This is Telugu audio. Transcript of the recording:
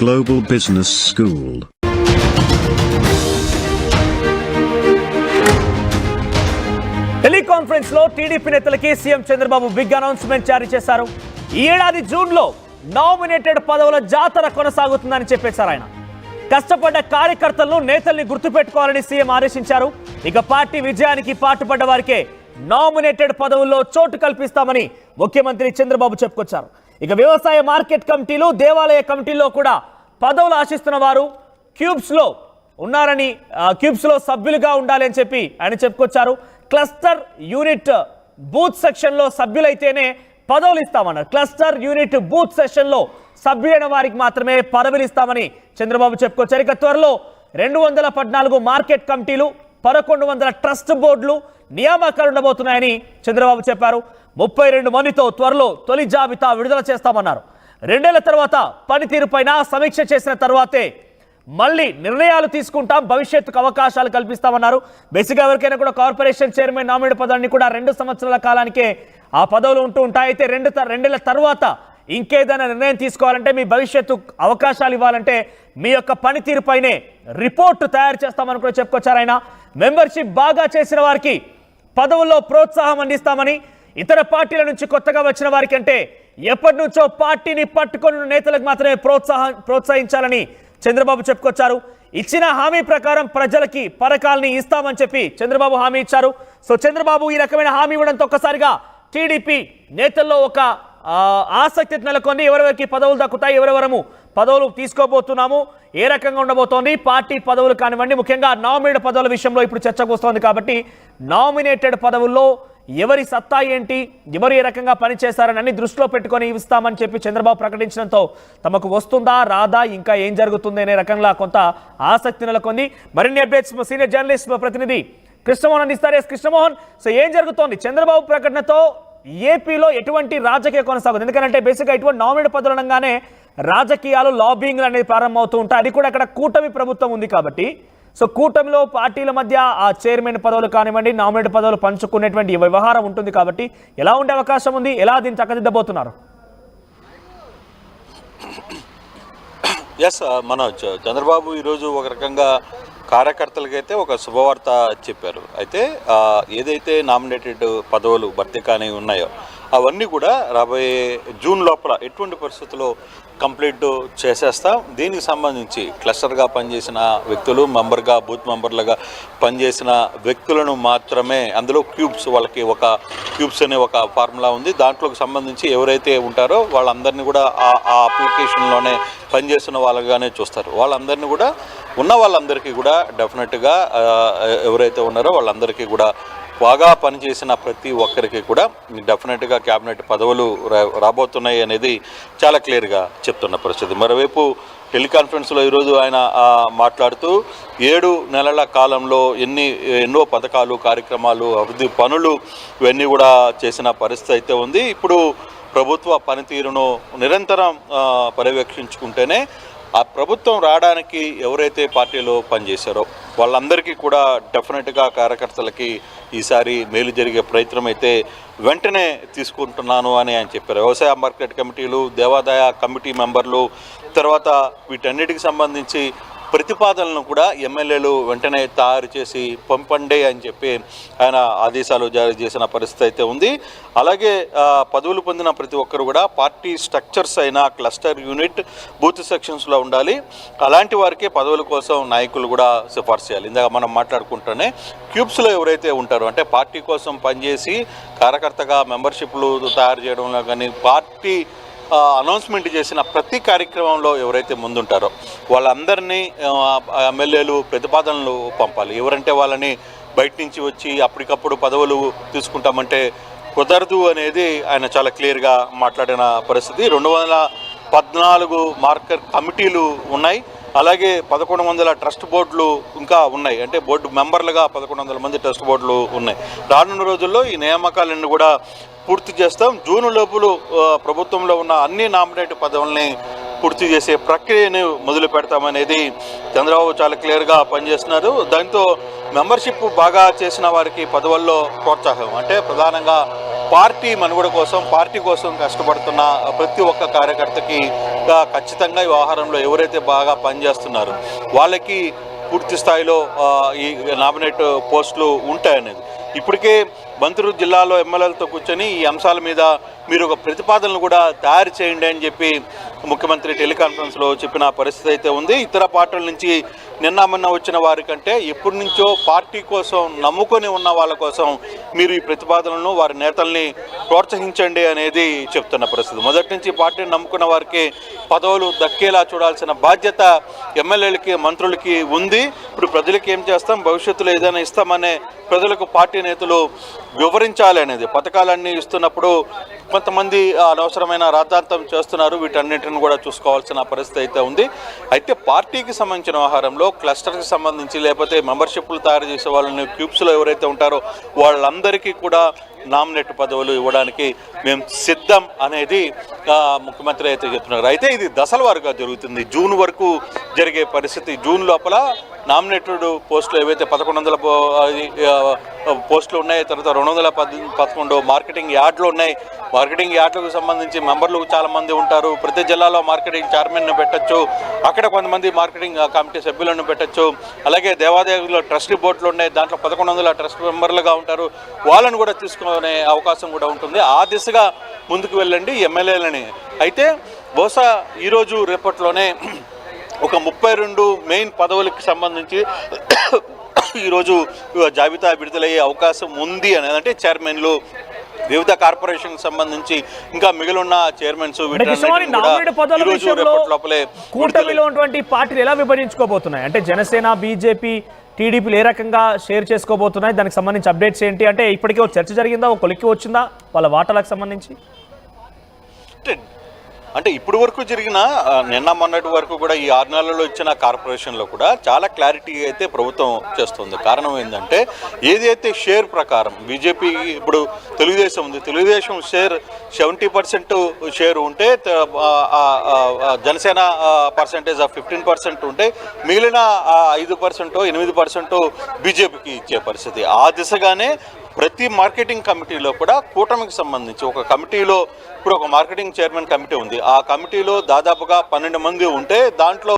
Global Business School. టెలికాన్ఫరెన్స్ లో టీడీపీ నేతలకి సీఎం చంద్రబాబు బిగ్ అనౌన్స్మెంట్ జారీ చేశారు. ఈ ఏడాది జూన్ లో నామినేటెడ్ పదవుల జాతర కొనసాగుతుందని చెప్పేశారు. ఆయన కష్టపడ్డ కార్యకర్తలను నేతల్ని గుర్తుపెట్టుకోవాలని సీఎం ఆదేశించారు. ఇక పార్టీ విజయానికి పాటుపడ్డ వారికే నామినేటెడ్ పదవుల్లో చోటు కల్పిస్తామని ముఖ్యమంత్రి చంద్రబాబు చెప్పుకొచ్చారు. ఇక వ్యవసాయ మార్కెట్ కమిటీలు, దేవాలయ కమిటీల్లో కూడా పదవులు ఆశిస్తున్న వారు క్యూబ్స్ లో ఉన్నారని, క్యూబ్స్ లో సభ్యులుగా ఉండాలి అని చెప్పి ఆయన చెప్పుకొచ్చారు. క్లస్టర్ యూనిట్ బూత్ సెక్షన్ లో సభ్యులైతేనే పదవులు ఇస్తామన్నారు. క్లస్టర్ యూనిట్ బూత్ సెషన్ లో సభ్యులైన వారికి మాత్రమే పదవులు ఇస్తామని చంద్రబాబు చెప్పుకొచ్చారు. ఇక త్వరలో 214 మార్కెట్ కమిటీలు, 1100 ట్రస్ట్ బోర్డులు నియామకాలు ఉండబోతున్నాయని చంద్రబాబు చెప్పారు. 32 మందితో త్వరలో తొలి జాబితా విడుదల చేస్తామన్నారు. 2 ఏళ్ల తర్వాత పనితీరుపైన సమీక్ష చేసిన తర్వాతే మళ్ళీ నిర్ణయాలు తీసుకుంటాం, భవిష్యత్తుకు అవకాశాలు కల్పిస్తామన్నారు. బేసిక్గా ఎవరికైనా కూడా కార్పొరేషన్ చైర్మన్ నామినేట్ పదవిని కూడా 2 సంవత్సరాల కాలానికే ఆ పదవులు ఉంటూ ఉంటాయి. అయితే 2 ఏళ్ల తర్వాత ఇంకేదైనా నిర్ణయం తీసుకోవాలంటే, మీ భవిష్యత్తు అవకాశాలు ఇవ్వాలంటే మీ యొక్క పనితీరుపైనే రిపోర్టు తయారు చేస్తామని కూడా చెప్పుకొచ్చారు. ఆయన మెంబర్షిప్ బాగా చేసిన వారికి పదవుల్లో ప్రోత్సాహం అందిస్తామని, ఇతర పార్టీల నుంచి కొత్తగా వచ్చిన వారికి అంటే ఎప్పటి నుంచో పార్టీని పట్టుకొని నేతలకు మాత్రమే ప్రోత్సహించాలని చంద్రబాబు చెప్పుకొచ్చారు. ఇచ్చిన హామీ ప్రకారం ప్రజలకి పథకాలని ఇస్తామని చెప్పి చంద్రబాబు హామీ ఇచ్చారు. సో చంద్రబాబు ఈ రకమైన హామీ ఇవ్వడంతో ఒక్కసారిగా టీడీపీ నేతల్లో ఒక ఆసక్తి నెలకొంది. ఎవరెవరికి పదవులు దక్కుతాయి, ఎవరెవరము పదవులు తీసుకోబోతున్నాము, ఏ రకంగా ఉండబోతోంది, పార్టీ పదవులు కానివ్వండి, ముఖ్యంగా నామినేటెడ్ పదవుల విషయంలో ఇప్పుడు చర్చకు వస్తోంది. కాబట్టి నామినేటెడ్ పదవుల్లో ఎవరి సత్తా ఏంటి, ఎవరు ఏ రకంగా పనిచేశారని అన్ని దృష్టిలో పెట్టుకొని ఇస్తామని చెప్పి చంద్రబాబు ప్రకటించడంతో తమకు వస్తుందా రాదా, ఇంకా ఏం జరుగుతుంది అనే రకంగా కొంత ఆసక్తి నెలకొంది. మరిన్ని అప్డేట్స్ సీనియర్ జర్నలిస్ట్ ప్రతినిధి కృష్ణమోహన్ అందిస్తారు. కృష్ణమోహన్, సో ఏం జరుగుతోంది? చంద్రబాబు ప్రకటనతో ఏపీలో ఎటువంటి రాజకీయ కొనసాగుతుంది? ఎందుకంటే బేసిక్గా ఇటువంటి నామినేటెడ్ పదవులు అనగానే రాజకీయాలు, లాబింగ్ అనేది ప్రారంభమవుతూ ఉంటాయి. అది కూడా అక్కడ కూటమి ప్రభుత్వం ఉంది కాబట్టి, సో కూటమిలో పార్టీల మధ్య ఆ చైర్మన్ పదవులు కానివ్వండి, నామినేటెడ్ పదవులు పంచుకునేటువంటి వ్యవహారం ఉంటుంది. కాబట్టి ఎలా ఉండే అవకాశం ఉంది, ఎలా దీన్ని చక్కదిద్దబోతున్నారు? ఎస్, మన చంద్రబాబు ఈరోజు ఒక రకంగా కార్యకర్తలకైతే ఒక శుభవార్త చెప్పారు. అయితే ఏదైతే నామినేటెడ్ పదవులు భర్తీ కానీ ఉన్నాయో అవన్నీ కూడా రాబోయే జూన్ లోపల ఎటువంటి పరిస్థితుల్లో కంప్లీట్ చేసేస్తాం. దీనికి సంబంధించి క్లస్టర్గా పనిచేసిన వ్యక్తులు, మెంబర్గా, బూత్ మెంబర్లుగా పనిచేసిన వ్యక్తులను మాత్రమే, అందులో క్యూబ్స్, వాళ్ళకి ఒక క్యూబ్స్ అనే ఒక ఫార్ములా ఉంది. దాంట్లోకి సంబంధించి ఎవరైతే ఉంటారో వాళ్ళందరినీ కూడా ఆ అప్లికేషన్లోనే పనిచేస్తున్న వాళ్ళగానే చూస్తారు. వాళ్ళందరినీ కూడా ఉన్న వాళ్ళందరికీ కూడా డెఫినెట్గా ఎవరైతే ఉన్నారో వాళ్ళందరికీ కూడా బాగా పనిచేసిన ప్రతి ఒక్కరికి కూడా డెఫినెట్గా క్యాబినెట్ పదవులు రాబోతున్నాయి అనేది చాలా క్లియర్గా చెప్తున్న పరిస్థితి. మరోవైపు టెలికాన్ఫరెన్స్లో ఈరోజు ఆయన మాట్లాడుతూ 7 నెలల కాలంలో ఎన్నో పథకాలు, కార్యక్రమాలు, అభివృద్ధి పనులు ఇవన్నీ కూడా చేసిన పరిస్థితి అయితే ఉంది. ఇప్పుడు ప్రభుత్వ పనితీరును నిరంతరం పర్యవేక్షించుకుంటేనే ఆ ప్రభుత్వం రావడానికి ఎవరైతే పార్టీలో పనిచేశారో వాళ్ళందరికీ కూడా డెఫినెట్గా కార్యకర్తలకి ఈసారి మేలు జరిగే ప్రయత్నం అయితే వెంటనే తీసుకుంటున్నాను అని ఆయన చెప్పారు. వ్యవసాయ మార్కెట్ కమిటీలు, దేవాదాయ కమిటీ మెంబర్లు, తర్వాత వీటన్నిటికి సంబంధించి ప్రతిపాదనలను కూడా ఎమ్మెల్యేలు వెంటనే తయారు చేసి పంపండి అని చెప్పి ఆయన ఆదేశాలు జారీ చేసిన పరిస్థితి అయితే ఉంది. అలాగే పదవులు పొందిన ప్రతి ఒక్కరు కూడా పార్టీ స్ట్రక్చర్స్ అయిన క్లస్టర్ యూనిట్, బూత్ సెక్షన్స్లో ఉండాలి. అలాంటి వారికి పదవుల కోసం నాయకులు కూడా సిఫార్సు చేయాలి. ఇందాక మనం మాట్లాడుకుంటూనే క్యూబ్స్లో ఎవరైతే ఉంటారో, అంటే పార్టీ కోసం పనిచేసి కార్యకర్తగా మెంబర్షిప్లు తయారు చేయడంలో కానీ, పార్టీ అనౌన్స్మెంట్ చేసిన ప్రతి కార్యక్రమంలో ఎవరైతే ముందుంటారో వాళ్ళందరినీ ఎమ్మెల్యేలు ప్రతిపాదనలు పంపాలి. ఎవరంటే వాళ్ళని బయట నుంచి వచ్చి అప్పటికప్పుడు పదవులు తీసుకుంటామంటే కుదరదు అనేది ఆయన చాలా క్లియర్గా మాట్లాడిన పరిస్థితి. 214 మార్కెట్ కమిటీలు ఉన్నాయి. అలాగే 1100 ట్రస్ట్ బోర్డులు ఇంకా ఉన్నాయి. అంటే బోర్డు మెంబర్లుగా 1100 మంది ట్రస్ట్ బోర్డులు ఉన్నాయి. రానున్న రోజుల్లో ఈ నియామకాలన్నీ కూడా పూర్తి చేస్తాం. జూన్ లోపల ప్రభుత్వంలో ఉన్న అన్ని నామినేటెడ్ పదవుల్ని పూర్తి చేసే ప్రక్రియను మొదలు పెడతామనేది చంద్రబాబు చాలా క్లియర్గా పనిచేస్తున్నారు. దాంతో మెంబర్షిప్ బాగా చేసిన వారికి పదవుల్లో ప్రోత్సాహం, అంటే ప్రధానంగా పార్టీ మనుగడ కోసం, పార్టీ కోసం కష్టపడుతున్న ప్రతి ఒక్క కార్యకర్తకి ఖచ్చితంగా ఈ వ్యవహారంలో ఎవరైతే బాగా పనిచేస్తున్నారో వాళ్ళకి పూర్తి స్థాయిలో ఈ నామినేట్ పోస్టులు ఉంటాయనేది ఇప్పటికే మంత్రులు జిల్లాలో ఎమ్మెల్యేలతో కూర్చొని ఈ అంశాల మీద మీరు ఒక ప్రతిపాదనలు కూడా తయారు చేయండి అని చెప్పి ముఖ్యమంత్రి టెలికాన్ఫరెన్స్లో చెప్పిన పరిస్థితి అయితే ఉంది. ఇతర పార్టీల నుంచి నిన్న మొన్న వచ్చిన వారి కంటే ఎప్పటి నుంచో పార్టీ కోసం నమ్ముకొని ఉన్న వాళ్ళ కోసం మీరు ఈ ప్రతిపాదనలను వారి నేతల్ని ప్రోత్సహించండి అనేది చెప్తున్న పరిస్థితి. మొదటి నుంచి పార్టీని నమ్ముకున్న వారికి పదవులు దక్కేలా చూడాల్సిన బాధ్యత ఎమ్మెల్యేలకి, మంత్రులకి ఉంది. ఇప్పుడు ప్రజలకు ఏం చేస్తాం, భవిష్యత్తులో ఏదైనా ఇస్తామనే ప్రజలకు పార్టీ నేతలు వివరించాలి అనేది. పథకాలన్నీ ఇస్తున్నప్పుడు కొంతమంది అనవసరమైన రాద్ధాంతం చేస్తున్నారు. వీటన్నిటిని కూడా చూసుకోవాల్సిన పరిస్థితి అయితే ఉంది. అయితే పార్టీకి సంబంధించిన వ్యవహారంలో క్లస్టర్కి సంబంధించి లేకపోతే మెంబర్షిప్లు తయారు చేసే వాళ్ళని క్యూబ్స్లో ఎవరైతే ఉంటారో వాళ్ళందరికీ కూడా నామినేట్ పదవులు ఇవ్వడానికి మేము సిద్ధం అనేది ముఖ్యమంత్రి అయితే చెప్తున్నారు. అయితే ఇది దశల వారుగా జరుగుతుంది. జూన్ వరకు జరిగే పరిస్థితి. జూన్ లోపల నామినేటెడ్ పోస్టులు ఏవైతే 1100 పోస్టులు ఉన్నాయి, తర్వాత 211 మార్కెటింగ్ యార్డులు ఉన్నాయి. మార్కెటింగ్ యార్డులకు సంబంధించి మెంబర్లు చాలామంది ఉంటారు. ప్రతి జిల్లాలో మార్కెటింగ్ చైర్మన్ను పెట్టచ్చు, అక్కడ కొంతమంది మార్కెటింగ్ కమిటీ సభ్యులను పెట్టచ్చు. అలాగే దేవాదాయంలో ట్రస్టీ బోర్డులు ఉన్నాయి, దాంట్లో 1100 ట్రస్ట్ మెంబర్లుగా ఉంటారు. వాళ్ళను కూడా తీసుకునే అవకాశం కూడా ఉంటుంది. ఆ దిశగా ముందుకు వెళ్ళండి ఎమ్మెల్యేలని. అయితే బహుశా ఈరోజు రేపట్లోనే ఒక 32 మెయిన్ పదవులకు సంబంధించి ఈరోజు జాబితా విడుదలయ్యే అవకాశం ఉంది అనేది. అంటే చైర్మన్లు, వివిధ కార్పొరేషన్ సంబంధించి ఇంకా మిగిలిన చైర్మన్స్ కూటమిలో ఉన్నటువంటి పార్టీలు ఎలా విభజించుకోబోతున్నాయి? అంటే జనసేన, బీజేపీ, టీడీపీలు ఏ రకంగా షేర్ చేసుకోబోతున్నాయి? దానికి సంబంధించి అప్డేట్స్ ఏంటి? అంటే ఇప్పటికే ఒక చర్చ జరిగిందా, ఒక కొలిక్కి వచ్చిందా వాళ్ళ వాటాలకు సంబంధించి? అంటే ఇప్పటి వరకు జరిగిన నిన్న మొన్నటి వరకు కూడా ఈ 6 నెలల్లో ఇచ్చిన కార్పొరేషన్లో కూడా చాలా క్లారిటీ అయితే ప్రభుత్వం చేస్తుంది. కారణం ఏంటంటే ఏదైతే షేర్ ప్రకారం బీజేపీ ఇప్పుడు తెలుగుదేశం ఉంది, తెలుగుదేశం షేర్ 70% షేర్ ఉంటే జనసేన పర్సెంటేజ్ 15% ఉంటే మిగిలిన 5%, 8% బీజేపీకి ఇచ్చే పరిస్థితి. ఆ దిశగానే ప్రతి మార్కెటింగ్ కమిటీలో కూడా కూటమికి సంబంధించి ఒక కమిటీలో ఇప్పుడు ఒక మార్కెటింగ్ చైర్మన్ కమిటీ ఉంది. ఆ కమిటీలో దాదాపుగా 12 మంది ఉంటే దాంట్లో